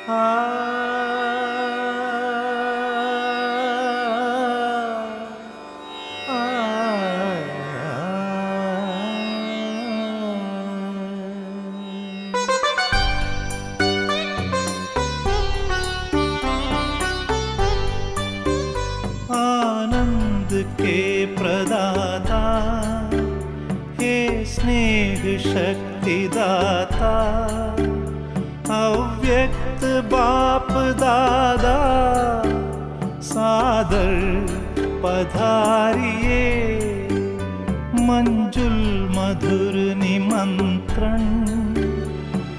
आनंद के प्रदाता हे स्नेह शक्ति दाता, अव्यक्त बाप दादा सादर पधारिए। मंजुल मधुर निमंत्रण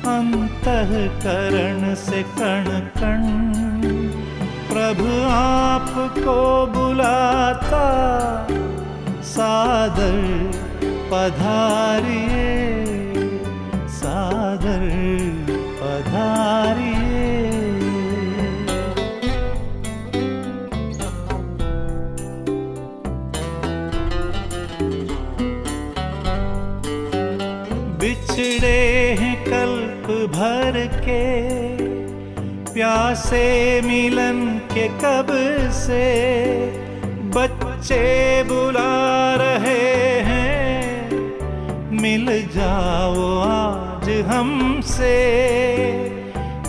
अंतःकरण से कण कण, प्रभु आपको बुलाता सादर पधारिए, सादर पधारिए। बिछड़े हैं कल्प भर के, प्यासे मिलन के कब से, बच्चे बुला रहे हैं मिल जाओ आज हमसे।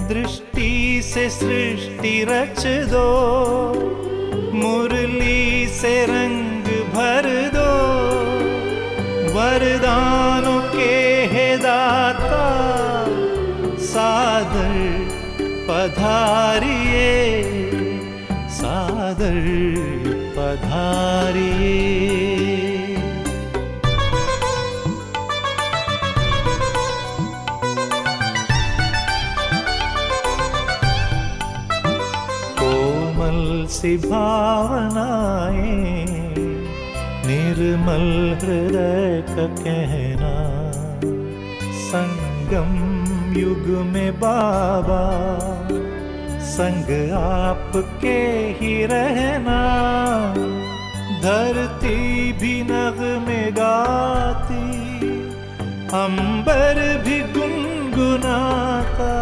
दृष्टि से सृष्टि रच दो, मुरली से रंग भर दो, वरदानों के हे दाता सादर पधारिए, सादर पधारिए। कोमल सी भावनाएं, निर्मल हृदय का कहना, संगम युग में बाबा संग आपके ही रहना। धरती भी नग़मे गाती, अंबर भी गुनगुनाता,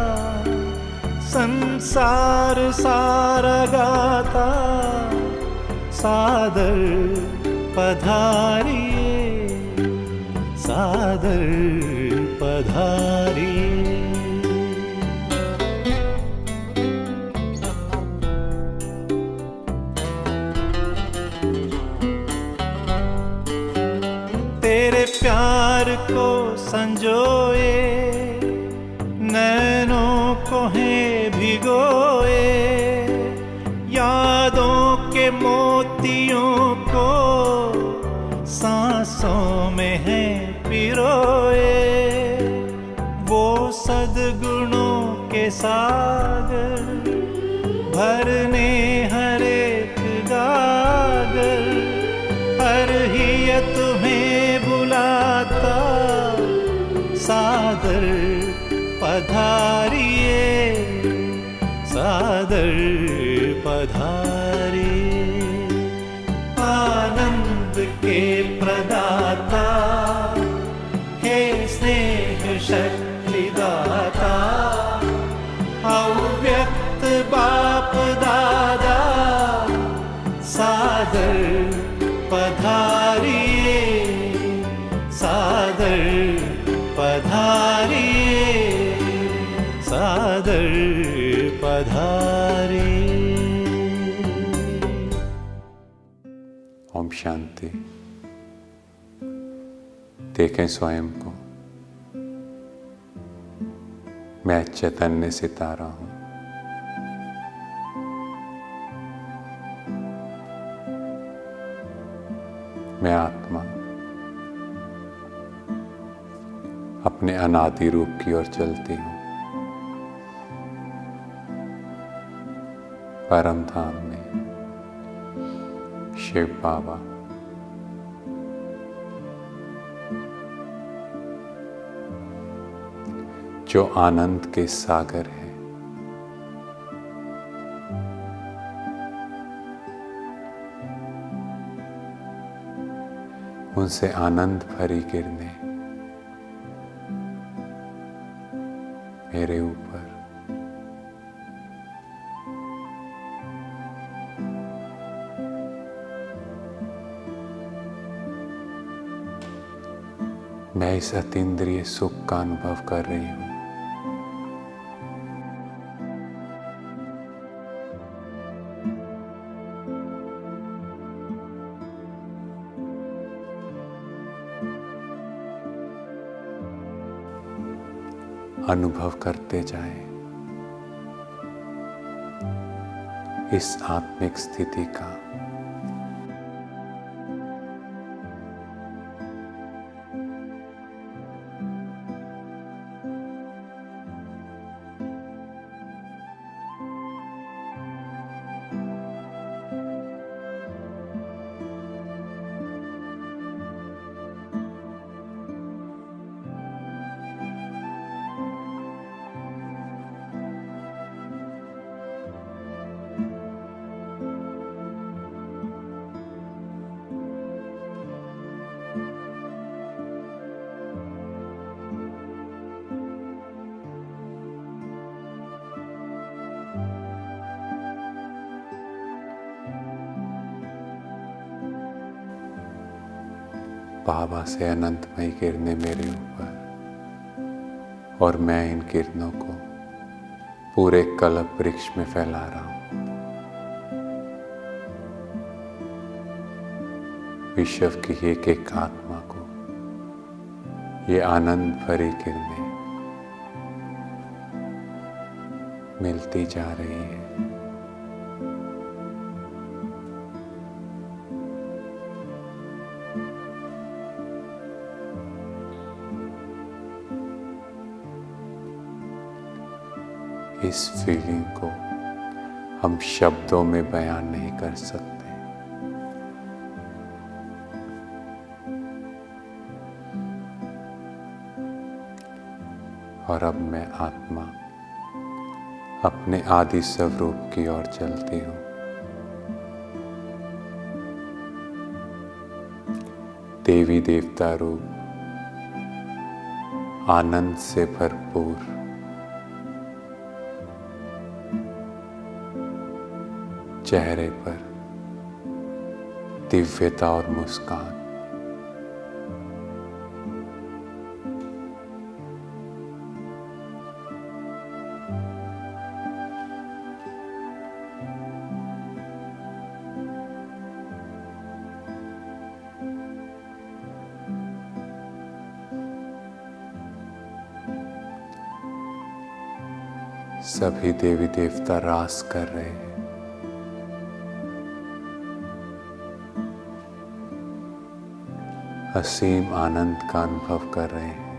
संसार सारा गाता सादर पधारिए, सादर पधारिए। तेरे प्यार को संजोए, नैनों को है भिगोए, यादों के मोतियों को सांसों में है पिरोए। वो सद्गुणों के सागर भरने हर एक गागर, हर हिय तुम्हें बुलाता सादर पधारिए, सादर पधारिए। आनंद के प्रदाता हे स्नेह शक्ति दाता, अव्यक्त बाप दादा सादर पधारिए, सादर पधारिए, सादर पधारिए। ओम शांति। देखें स्वयं को, मैं चैतन्य सितारा हूं। मैं आत्मा अपने अनादि रूप की ओर चलती हूं। परम धाम में शिव बाबा जो आनंद के सागर है, उनसे आनंद भरी किरणें मेरे ऊपर मैं इस अतीन्द्रिय सुख का अनुभव कर रही हूँ। अनुभव करते जाएं इस आत्मिक स्थिति का। बाबा से अनंतमयी किरणें मेरे ऊपर, और मैं इन किरणों को पूरे कल्प वृक्ष में फैला रहा हूं। विश्व की एक एक आत्मा को ये आनंद भरी किरणें मिलती जा रही है। इस फीलिंग को हम शब्दों में बयान नहीं कर सकते। और अब मैं आत्मा अपने आदि स्वरूप की ओर चलती हूँ। देवी देवता रूप आनंद से भरपूर चेहरे पर दिव्यता और मुस्कान। सभी देवी देवता रास कर रहे हैं। असीम आनंद का अनुभव कर रहे हैं।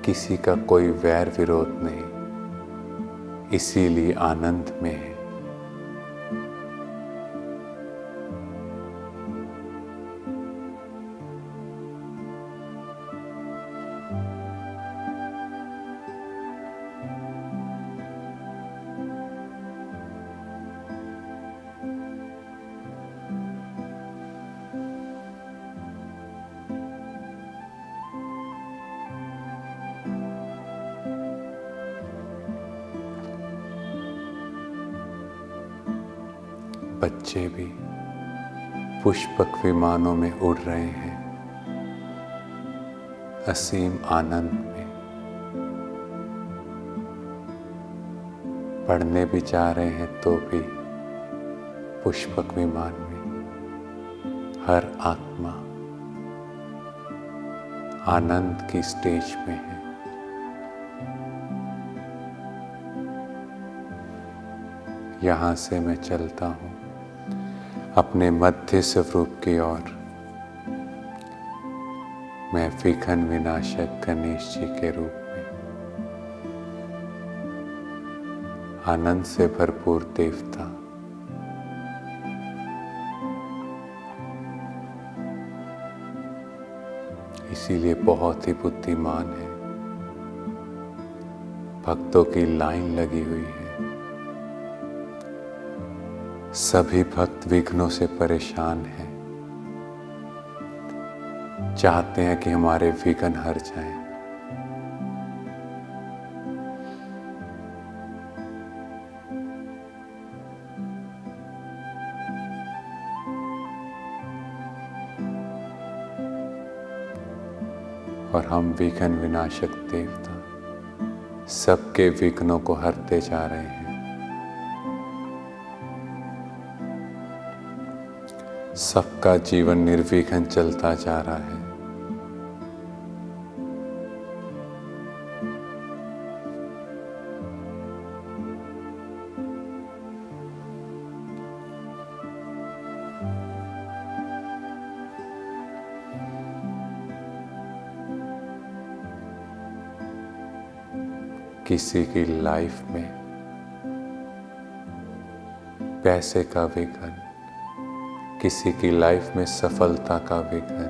किसी का कोई वैर विरोध नहीं, इसीलिए आनंद में है। बच्चे भी पुष्पक विमानों में उड़ रहे हैं, असीम आनंद में। पढ़ने भी जा रहे हैं तो भी पुष्पक विमान में। हर आत्मा आनंद की स्टेज में है। यहाँ से मैं चलता हूँ अपने मध्य स्वरूप की ओर। मैं विघ्न विनाशक गणेश जी के रूप में आनंद से भरपूर देवता। इसीलिए बहुत ही बुद्धिमान है। भक्तों की लाइन लगी हुई है। सभी भक्त विघ्नों से परेशान हैं, चाहते हैं कि हमारे विघ्न हर जाएं। और हम विघ्न विनाशक देवता सबके विघ्नों को हरते जा रहे हैं। सबका जीवन निर्विघ्न चलता जा रहा है। किसी की लाइफ में पैसे का विघ्न, किसी की लाइफ में सफलता का विघ्न,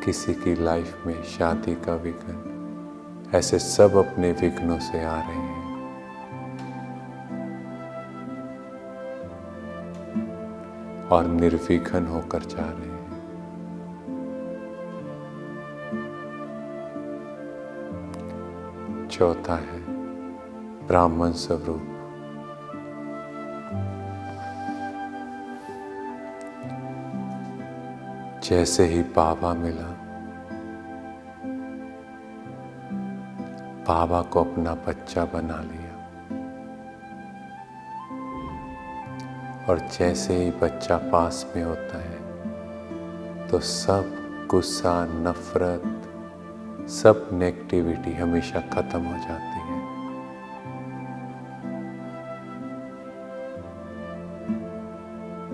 किसी की लाइफ में शादी का विघ्न, ऐसे सब अपने विघ्नों से आ रहे हैं। और निर्विघ्न होकर जा रहे हैं। चौथा है ब्राह्मण स्वरूप। जैसे ही बाबा मिला, बाबा को अपना बच्चा बना लिया। और जैसे ही बच्चा पास में होता है तो सब गुस्सा, नफरत, सब नेगेटिविटी हमेशा खत्म हो जाती है।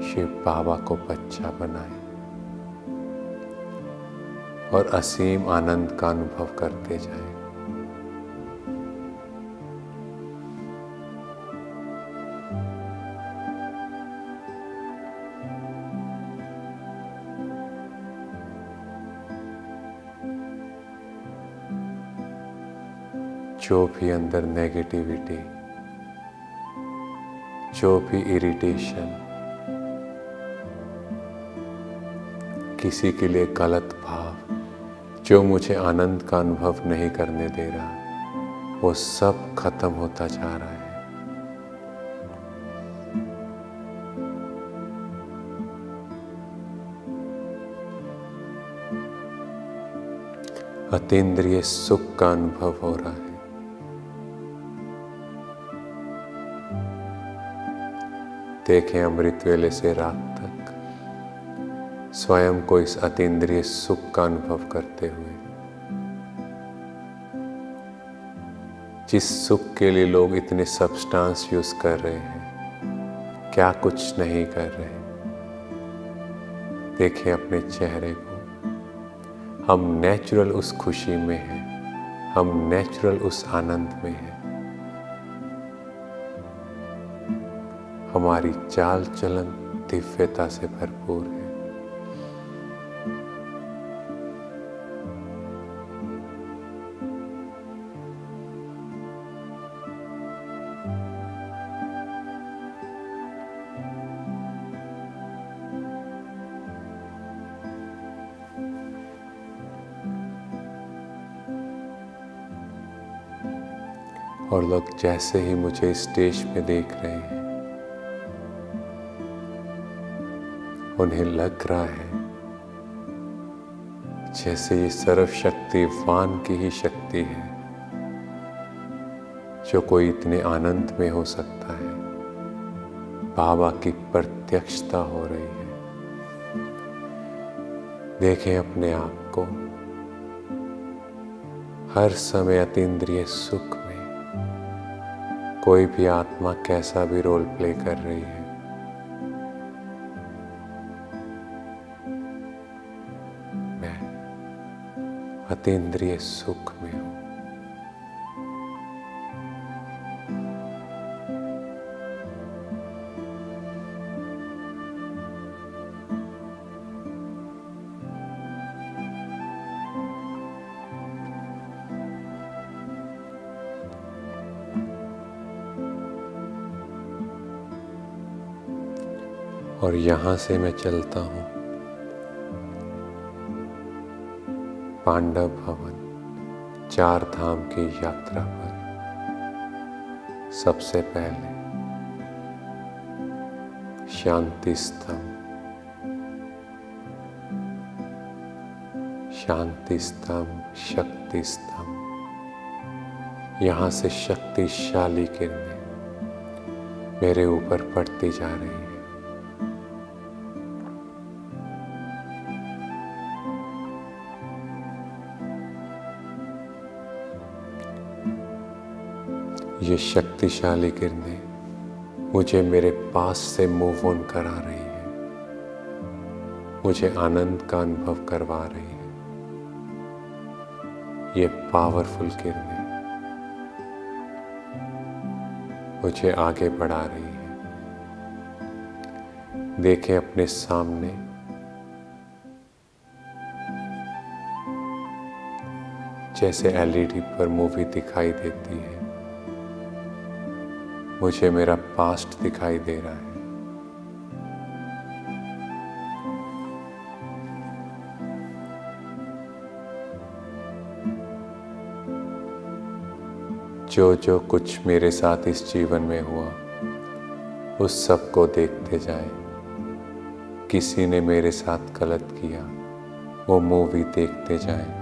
शिव बाबा को बच्चा बनाए और असीम आनंद का अनुभव करते जाए। जो भी अंदर नेगेटिविटी, जो भी इरिटेशन, किसी के लिए गलत भाव, जो मुझे आनंद का अनुभव नहीं करने दे रहा, वो सब खत्म होता जा रहा है। अतीन्द्रिय सुख का अनुभव हो रहा है। देखें अमृत वेले से रात तक स्वयं को इस अतीन्द्रिय सुख का अनुभव करते हुए। जिस सुख के लिए लोग इतने सब्सटेंस यूज कर रहे हैं, क्या कुछ नहीं कर रहे। देखें अपने चेहरे को, हम नेचुरल उस खुशी में हैं, हम नेचुरल उस आनंद में हैं। हमारी चाल चलन दिव्यता से भरपूर है। और लोग जैसे ही मुझे स्टेज पे देख रहे हैं, उन्हें लग रहा है जैसे ये सर्वशक्तिवान की ही शक्ति है जो कोई इतने आनंद में हो सकता है। बाबा की प्रत्यक्षता हो रही है। देखें अपने आप को हर समय अतीन्द्रिय सुख में। कोई भी आत्मा कैसा भी रोल प्ले कर रही है, मैं अतीन्द्रिय सुख में हूं। और यहां से मैं चलता हूं पांडव भवन, 4 धाम की यात्रा पर। सबसे पहले शांति स्तंभ, शांति स्तंभ, शक्ति स्तंभ। यहाँ से शक्तिशाली किरणें मेरे ऊपर पड़ती जा रही है। ये शक्तिशाली किरणें मुझे मेरे पास से मूव ऑन करा रही है, मुझे आनंद का अनुभव करवा रही है। ये पावरफुल किरणें मुझे आगे बढ़ा रही है। देखें अपने सामने जैसे एलईडी पर मूवी दिखाई देती है, मुझे मेरा पास्ट दिखाई दे रहा है। जो कुछ मेरे साथ इस जीवन में हुआ, उस सब को देखते जाएं। किसी ने मेरे साथ गलत किया, वो मूवी देखते जाएं।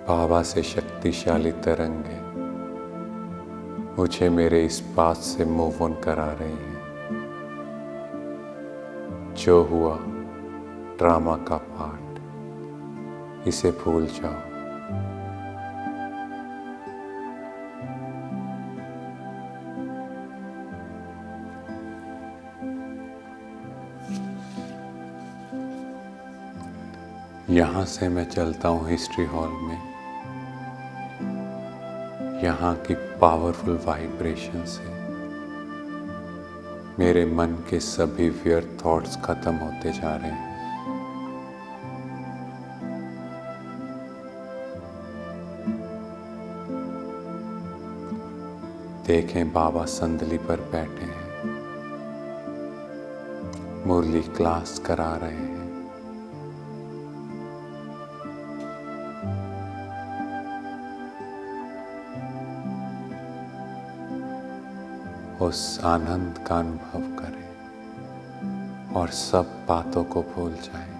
बाबा से शक्तिशाली तरंगे मुझे मेरे इस बात से मूव ऑन करा रही हैं। जो हुआ ड्रामा का पार्ट, इसे भूल जाओ। यहाँ से मैं चलता हूँ हिस्ट्री हॉल में। यहाँ की पावरफुल वाइब्रेशन से मेरे मन के सभी व्यर्थ थॉट्स खत्म होते जा रहे हैं। देखें बाबा संदली पर बैठे हैं, मुरली क्लास करा रहे हैं। उस आनंद का अनुभव करें और सब बातों को भूल जाएं।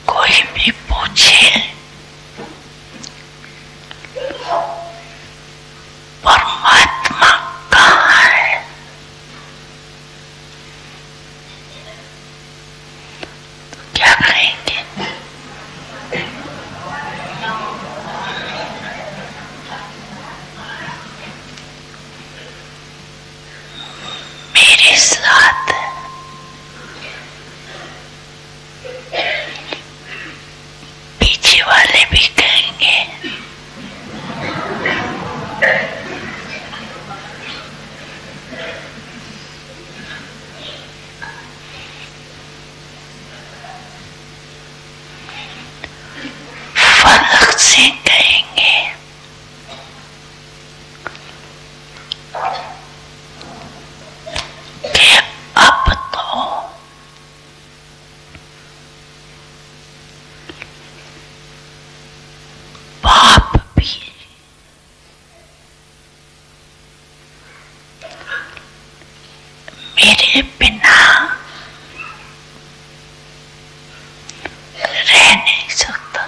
कोई भी पूछे परमात्मा कहाँ है, तो क्या कहेंगे? मेरे साथ पीछे वाले भी कहेंगे फलक से कहेंगे कि अब तो बाप भी मेरे बिना रह नहीं सकता।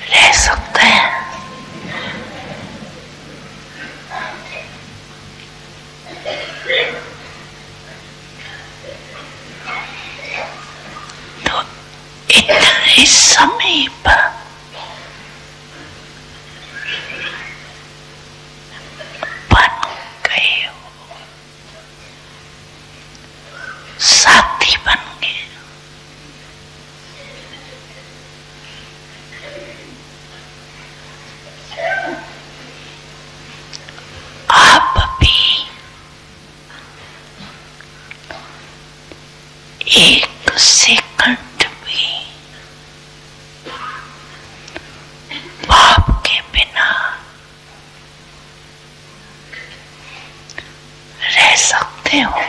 रह सकता है तो इतने समीप सकते हो,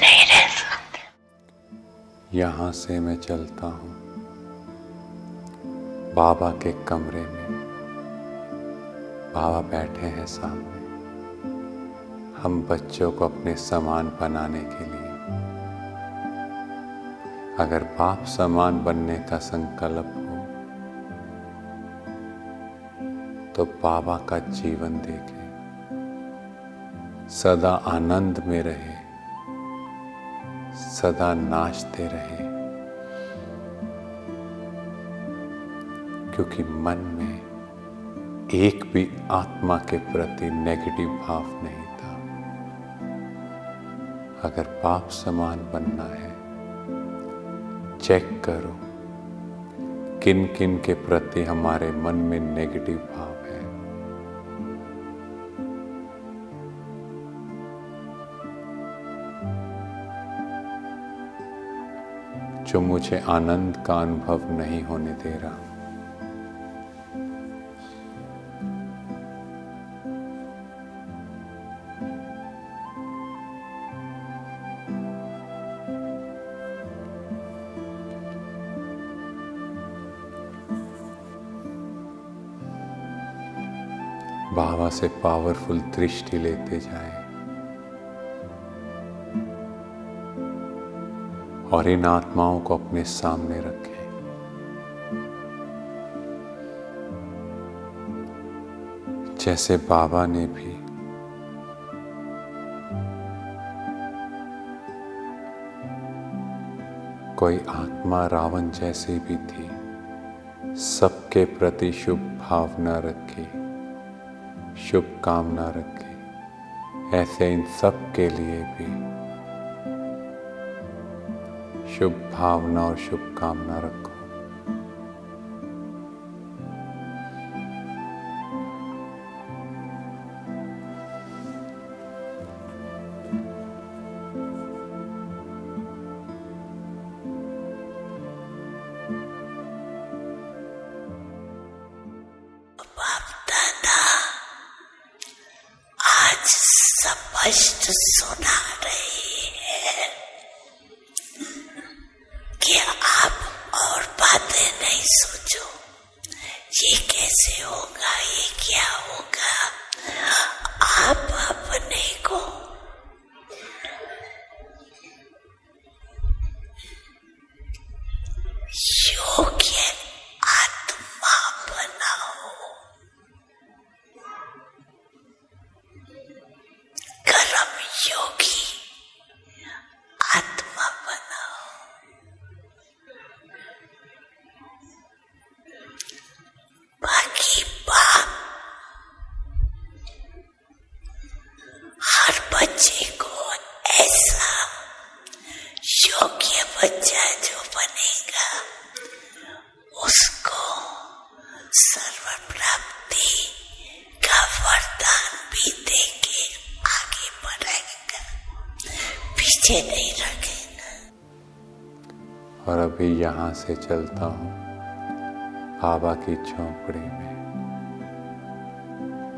नहीं रह सकते। यहाँ से मैं चलता हूँ बाबा के कमरे में। बाबा बैठे हैं सामने, हम बच्चों को अपने समान बनाने के लिए। अगर बाप समान बनने का संकल्प हो तो बाबा का जीवन देखें, सदा आनंद में रहे, सदा नाचते रहे, क्योंकि मन में एक भी आत्मा के प्रति नेगेटिव भाव नहीं था। अगर बाप समान बनना है, चेक करो किन किन के प्रति हमारे मन में नेगेटिव भाव है। जो मुझे आनंद का अनुभव नहीं होने दे रहा। बाबा से पावरफुल दृष्टि लेते जाएं और इन आत्माओं को अपने सामने रखें। जैसे बाबा ने भी कोई आत्मा रावण जैसी भी थी, सबके प्रति शुभ भावना रखी, शुभ कामना रखी, ऐसे इन सब के लिए भी शुभ भावना और शुभ कामना रखो। स्पष्ट सुना रही है कि आप और बातें नहीं सोचो, ये कैसे होगा, ये क्या होगा। आप अपने को योग्य आत्मा बनाओ, कर्म योगी आत्मा बनाओ। बाकी बात हर बच्चे को ऐसा योग्य बच्चा जो बनेगा उसको सर्व प्राप्ति का वरदान भी देके आगे बढ़ाएगा, पीछे नहीं रखेगा। और अभी यहाँ से चलता हूँ बाबा की झोंपड़ी में।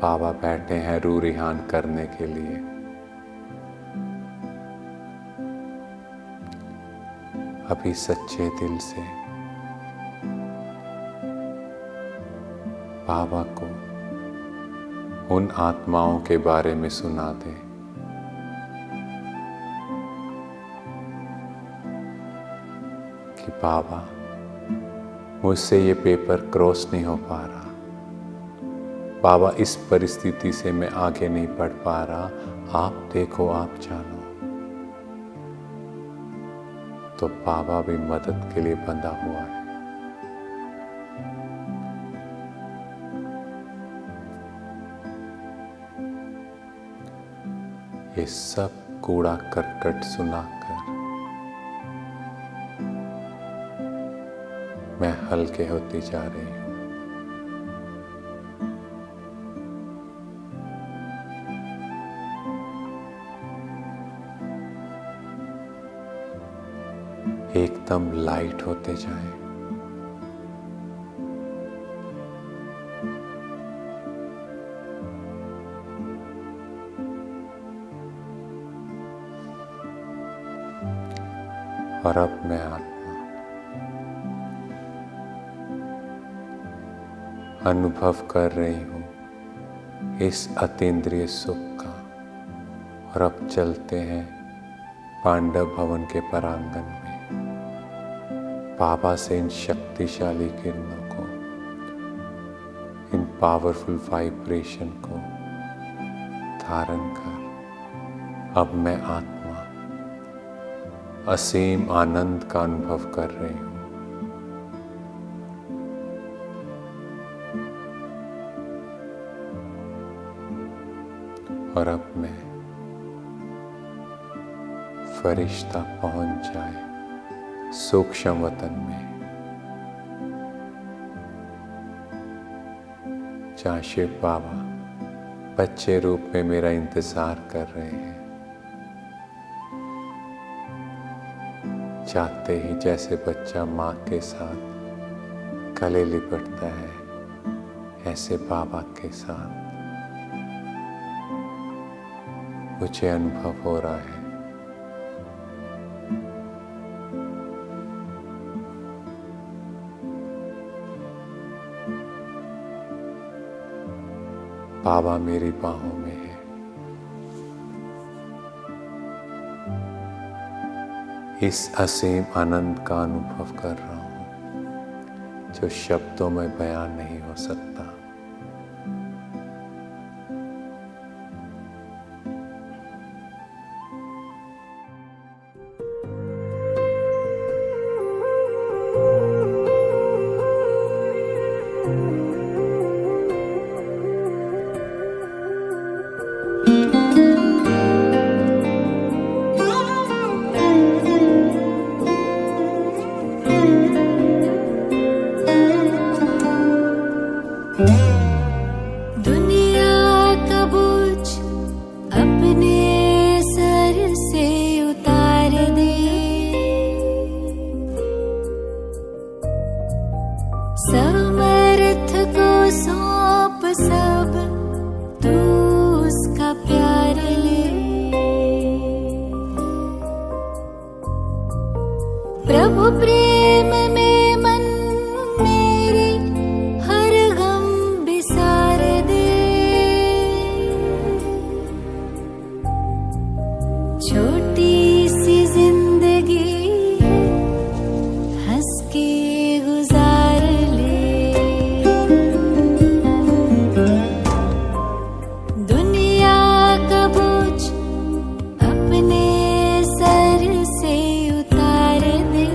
बाबा बैठे हैं रूह रिहान करने के लिए। अभी सच्चे दिल से बाबा को उन आत्माओं के बारे में सुना दे कि बाबा मुझसे ये पेपर क्रॉस नहीं हो पा रहा, बाबा इस परिस्थिति से मैं आगे नहीं बढ़ पा रहा, आप देखो, आप जानो। तो बाबा भी मदद के लिए बंधा हुआ है। ये सब कूड़ा करकट सुनाकर मैं हल्के होती जा रही हूँ। एकदम लाइट होते जाएं। और अब मैं आत्मा अनुभव कर रही हूँ इस अतीन्द्रिय सुख का। और अब चलते हैं पांडव भवन के परांगण में, बाबा से इन शक्तिशाली किरणों को, इन पावरफुल वाइब्रेशन को धारण कर अब मैं आत्मा असीम आनंद का अनुभव कर रही हूँ। और अब मैं फरिश्ता पहुंच जाए सूक्ष्म वतन में, जहाँ शिव बाबा बच्चे रूप में मेरा इंतजार कर रहे हैं। चाहते ही जैसे बच्चा माँ के साथ गले लिपटता है, ऐसे बाबा के साथ मुझे अनुभव हो रहा है। बाबा मेरी बाहों में है। इस असीम आनंद का अनुभव कर रहा हूं जो शब्दों में बयान नहीं हो सकता। समर्थ को सौंप सब तू उसका प्यार ले। प्रभु प्रेम में मन मेरे हर गम बिसार दे। छोटी सी जिंदगी हंस के गुजार ले। दुनिया का बोझ अपने सर से उतार दे।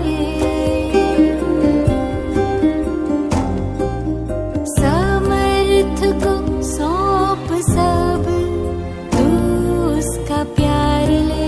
समर्थ को सौंप सब तू उसका प्यार ले।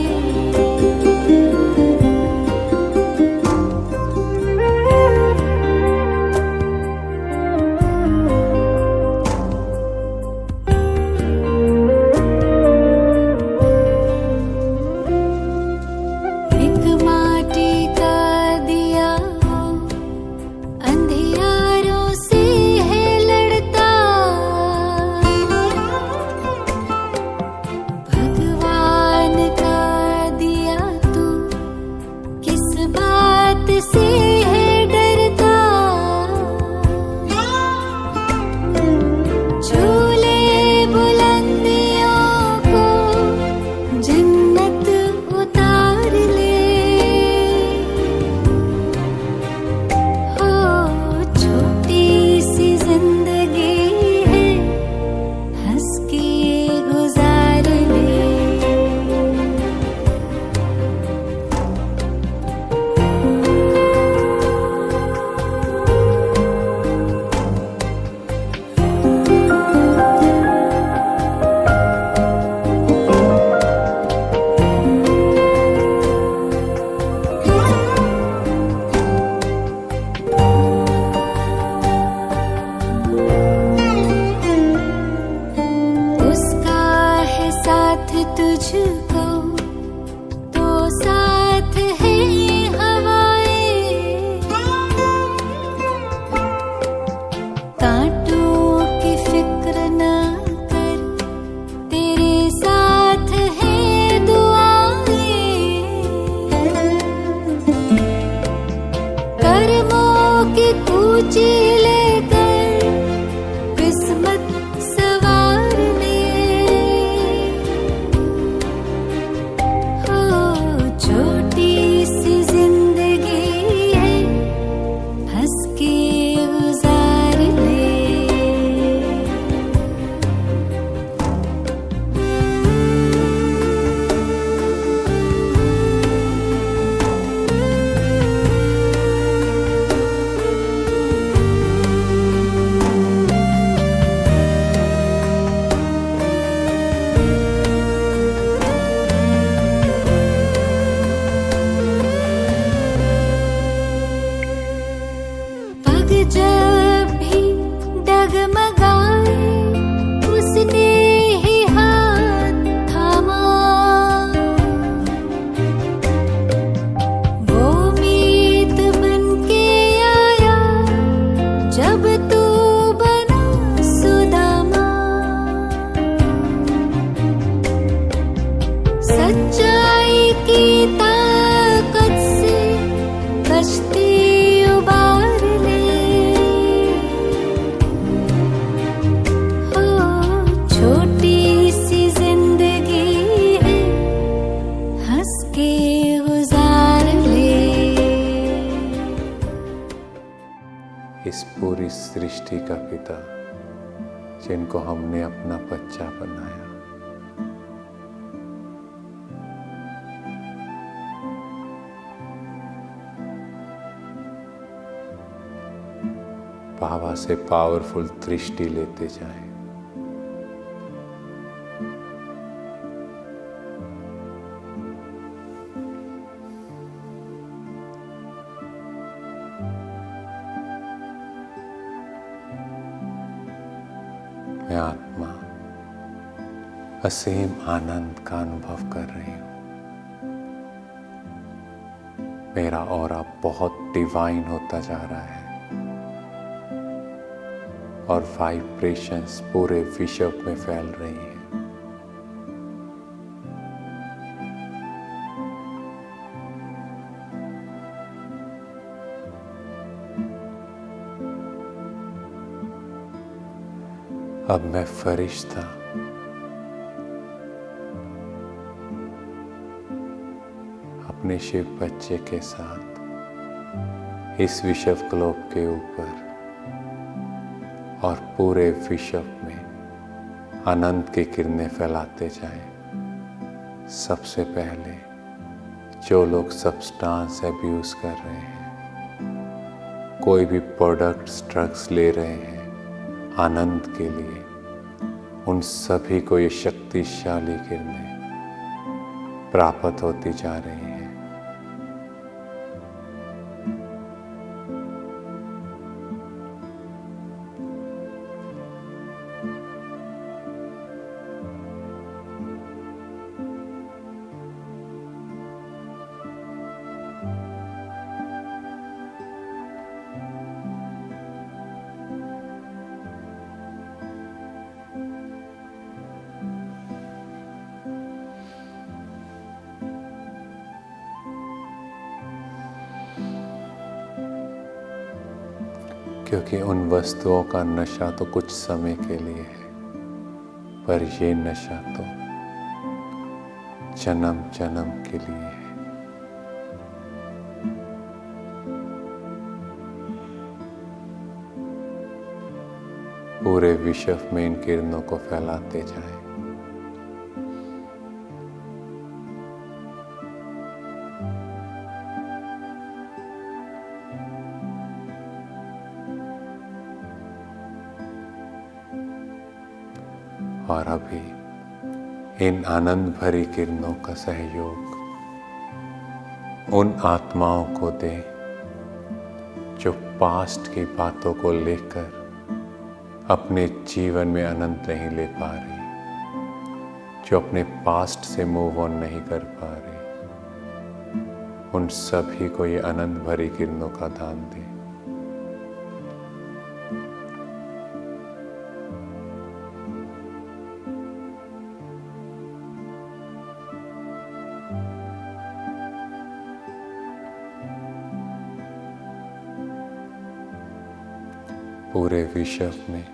तुझको तो साथ है हवाएं। कांटों की फिक्र न कर, तेरे साथ है दुआएं। और इस सृष्टि का पिता जिनको हमने अपना बच्चा बनाया। बाबा से पावरफुल दृष्टि लेते जाएं। मैं आत्मा असीम आनंद का अनुभव कर रही हूं। मेरा ऑरा बहुत डिवाइन होता जा रहा है और वाइब्रेशंस पूरे विश्व में फैल रही हैं। अब मैं फरिश्ता अपने शिव बच्चे के साथ इस विश्व ग्लोब के ऊपर और पूरे विश्व में आनंद की किरणें फैलाते जाएं। सबसे पहले जो लोग सब्सटेंस अब्यूज कर रहे हैं, कोई भी प्रोडक्ट्स ड्रग्स ले रहे हैं आनंद के लिए, उन सभी को ये शक्तिशाली किरणें प्राप्त होती जा रही हैं। क्योंकि उन वस्तुओं का नशा तो कुछ समय के लिए है, पर ये नशा तो जन्म जन्म के लिए है। पूरे विश्व में इन किरणों को फैलाते जाएं। और अभी इन आनंद भरी किरणों का सहयोग उन आत्माओं को दे जो पास्ट की बातों को लेकर अपने जीवन में आनंद नहीं ले पा रही, जो अपने पास्ट से मूव ऑन नहीं कर पा रही, उन सभी को ये आनंद भरी किरणों का दान दे। पूरे विश्व में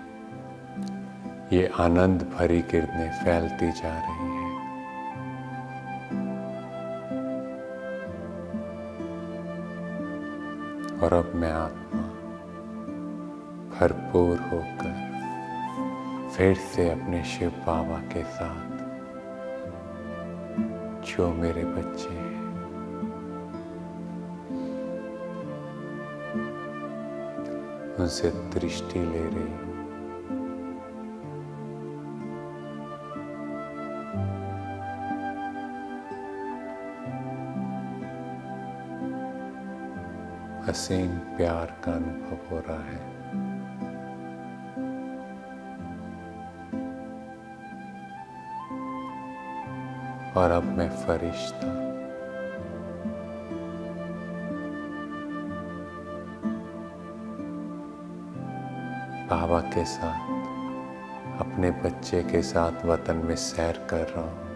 ये आनंद भरी किरणें फैलती जा रही हैं। और अब मैं आत्मा भरपूर होकर फिर से अपने शिव बाबा के साथ, जो मेरे बच्चे हैं, उनसे दृष्टि ले रही हूं। असीम प्यार का अनुभव हो रहा है। और अब मैं फरिश्ता बाबा के साथ अपने बच्चे के साथ वतन में सैर कर रहा हूं।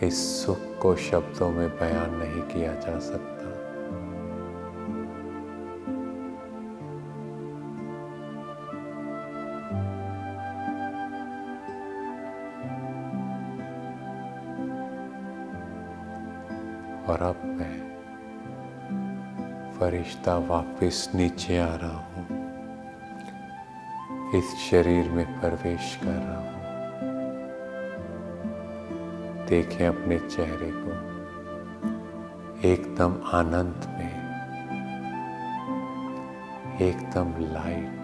इस सुख को शब्दों में बयान नहीं किया जा सकता। और अब मैं फरिश्ता वापस नीचे आ रहा हूँ, इस शरीर में प्रवेश कर रहा हूँ। देखें अपने चेहरे को एकदम आनंद में, एकदम लाइट।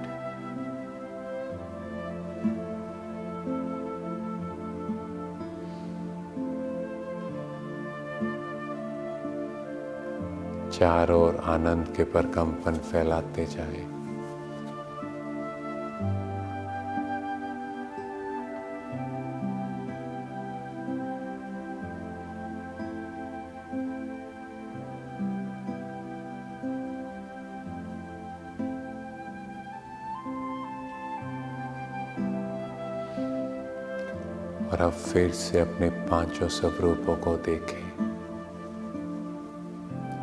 चारों ओर आनंद के प्रकंपन फैलाते जाएं। और अब फिर से अपने पांचों स्वरूपों को देखें।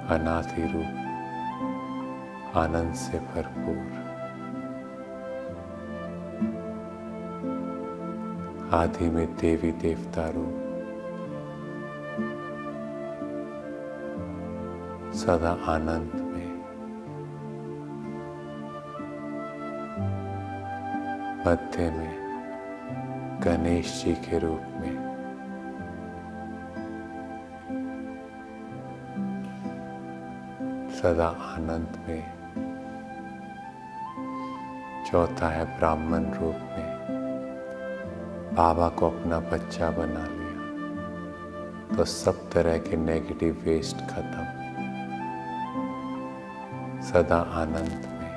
अनादि रूप, आनंद से भरपूर, आदि में देवी देवता रूप, सदा आनंद में, मध्य में गणेश जी के रूप में, सदा आनंद में, चौथा है ब्राह्मण रूप में, बाबा को अपना बच्चा बना लिया तो सब तरह के नेगेटिव वेस्ट खत्म, सदा आनंद में।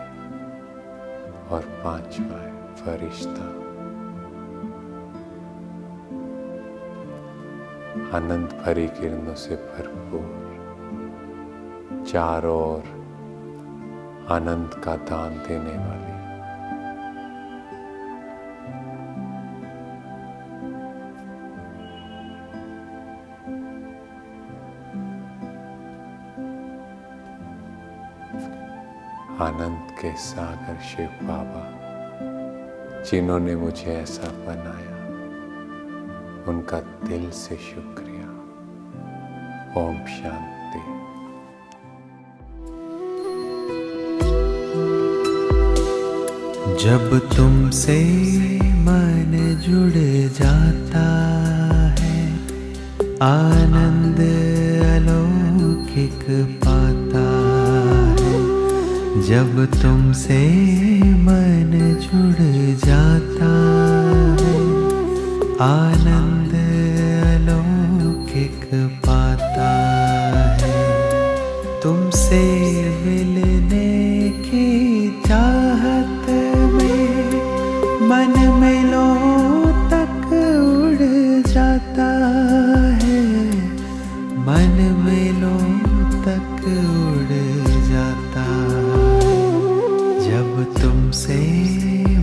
और पांचवा है फरिश्ता, आनंद भरी किरणों से भरपूर, चारों ओर आनंद का दान देने वाली। आनंद के सागर शिव बाबा, जिन्होंने मुझे ऐसा बनाया, उनका दिल से शुक्रिया। ओम शांति। जब तुमसे मन जुड़ जाता है, आनंद अलौकिक पाता है। जब तुमसे मन जुड़ जाता है, आनंद अलौकिक पाता है। तुमसे मिलने की चाहत में मन मेलों तक उड़ जाता है, मन मेलों तक उड़ जाता है। जब तुमसे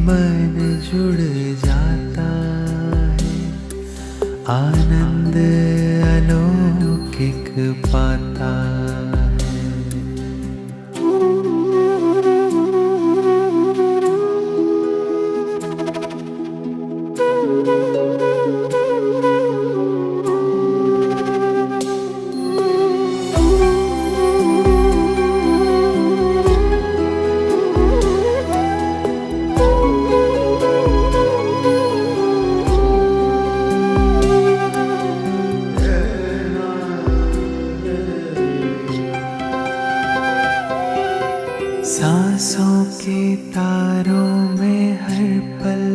मन जुड़ जाता है, आनंद अलौकिक पाता है। सांसों के तारों में हर पल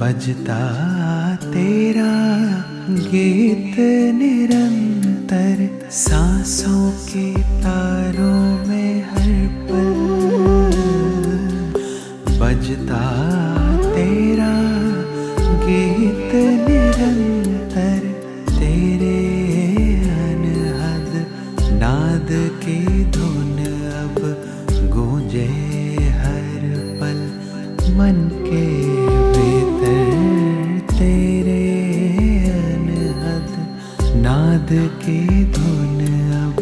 बजता तेरा गीत निरंतर। सांसों के तारों में हर पल बजता तेरा गीत निरंतर। तेरे अनहद नाद की धुन अब गूंजे हर पल मन के भीतर। तेरे अनहद नाद की धुन अब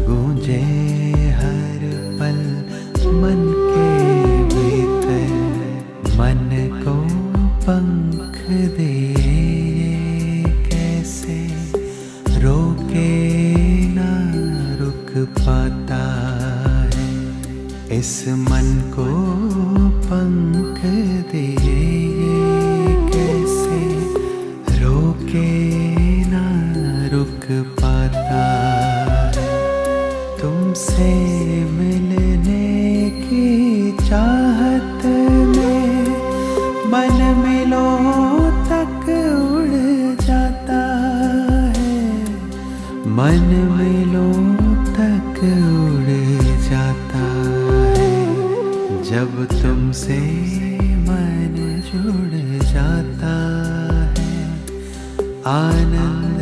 गूंजे हर पल मन के भीतर। मन को पंख दे कैसे रोके ना रुक को पंख दिए ये कैसे रोके ना रुक पाता है। तुमसे मिलने की चाहत में मन मिलों तक उड़ जाता है। मन मिलों तक उड़ जाता है। जब तुमसे मन जुड़ जाता है, आनंद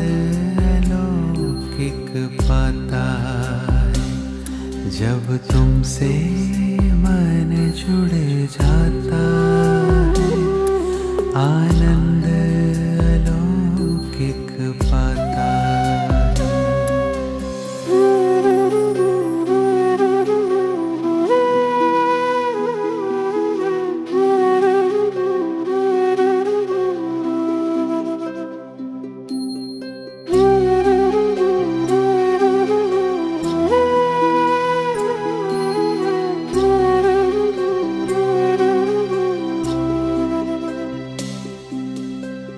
अलौकिक पाता है। जब तुमसे मन जुड़ जाता है, आनंद अलौकिक पाता है।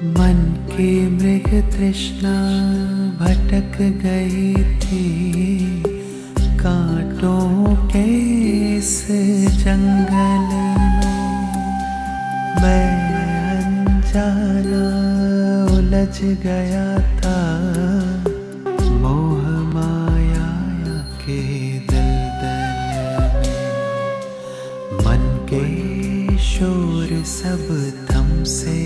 मन की मृग तृष्णा भटक गई थी कांटों के इस जंगल में। मैं अनजाना उलझ गया था मोह माया के दलदल में। मन के शोर सब थम से